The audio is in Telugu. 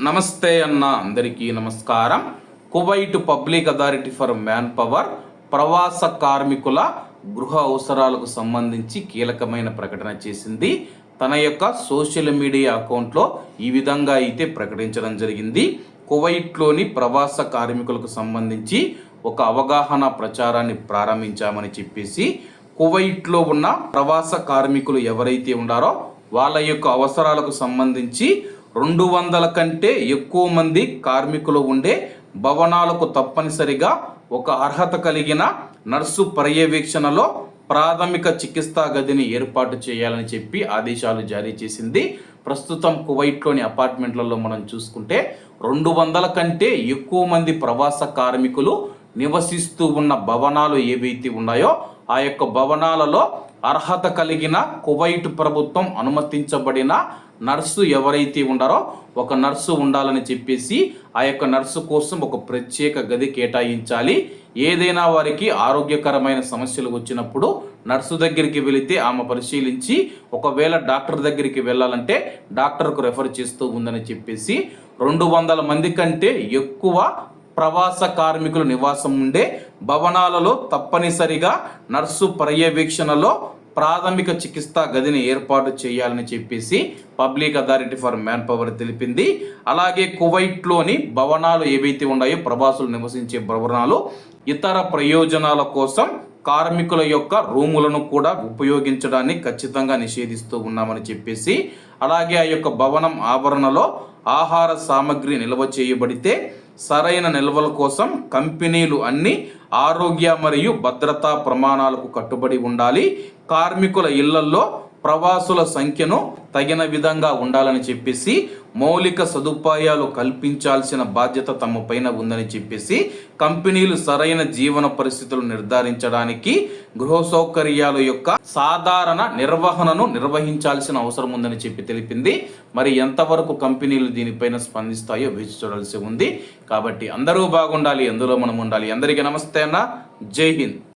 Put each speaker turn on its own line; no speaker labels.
నమస్తే అన్న అందరికీ నమస్కారం. Kuwait public authority for man power ప్రవాస కార్మికుల గృహ అవసరాలకు సంబంధించి కీలకమైన ప్రకటన చేసింది. తన యొక్క సోషల్ మీడియా అకౌంట్లో ఈ విధంగా అయితే ప్రకటించడం జరిగింది. కువైట్లోని ప్రవాస కార్మికులకు సంబంధించి ఒక అవగాహన ప్రచారాన్ని ప్రారంభించామని చెప్పేసి కువైట్లో ఉన్న ప్రవాస కార్మికులు ఎవరైతే ఉన్నారో వాళ్ళ యొక్క అవసరాలకు సంబంధించి 200 కంటే ఎక్కువ మంది కార్మికులు ఉండే భవనాలకు తప్పనిసరిగా ఒక అర్హత కలిగిన నర్సు పర్యవేక్షణలో ప్రాథమిక చికిత్సా గదిని ఏర్పాటు చేయాలని చెప్పి ఆదేశాలు జారీ చేసింది. ప్రస్తుతం కువైట్లోని అపార్ట్మెంట్లలో మనం చూసుకుంటే 200 కంటే ఎక్కువ మంది ప్రవాస కార్మికులు నివసిస్తూ ఉన్న భవనాలు ఏవైతే ఉన్నాయో ఆ యొక్క భవనాలలో అర్హత కలిగిన కువైట్ ప్రభుత్వం అనుమతించబడిన నర్సు ఎవరైతే ఉన్నారో ఒక నర్సు ఉండాలని చెప్పేసి ఆ యొక్క నర్సు కోసం ఒక ప్రత్యేక గది కేటాయించాలి. ఏదైనా వారికి ఆరోగ్యకరమైన సమస్యలు వచ్చినప్పుడు నర్సు దగ్గరికి వెళితే ఆమె పరిశీలించి ఒకవేళ డాక్టర్ దగ్గరికి వెళ్ళాలంటే డాక్టర్కు రెఫర్ చేస్తూ ఉందని చెప్పేసి 200 మంది కంటే ఎక్కువ ప్రవాస కార్మికులు నివాసం ఉండే భవనాలలో తప్పనిసరిగా నర్సు పర్యవేక్షణలో ప్రాథమిక చికిత్సా గదిని ఏర్పాటు చేయాలని చెప్పేసి public authority for man power తెలిపింది. అలాగే కువైట్లోని భవనాలు ఏవైతే ఉన్నాయో ప్రవాసులు నివసించే భవనాలు ఇతర ప్రయోజనాల కోసం కార్మికుల యొక్క రూములను కూడా ఉపయోగించడాన్ని ఖచ్చితంగా నిషేధిస్తూ ఉన్నామని చెప్పేసి అలాగే ఆ యొక్క భవనం ఆవరణలో ఆహార సామగ్రి నిల్వ చేయబడితే సరైన నిల్వల కోసం కంపెనీలు అన్ని ఆరోగ్య మరియు భద్రతా ప్రమాణాలకు కట్టుబడి ఉండాలి. కార్మికుల ఇళ్లల్లో ప్రవాసుల సంఖ్యను తగిన విధంగా ఉండాలని చెప్పేసి మౌలిక సదుపాయాలు కల్పించాల్సిన బాధ్యత తమ పైన ఉందని చెప్పేసి కంపెనీలు సరైన జీవన పరిస్థితులు నిర్ధారించడానికి గృహ సౌకర్యాల యొక్క సాధారణ నిర్వహణను నిర్వహించాల్సిన అవసరం ఉందని చెప్పి తెలిపింది. మరి ఎంతవరకు కంపెనీలు దీనిపైన స్పందిస్తాయో వేచి చూడాల్సి ఉంది. కాబట్టి అందరూ బాగుండాలి, అందులో మనం ఉండాలి. అందరికీ నమస్తే అన్న, జై హింద్.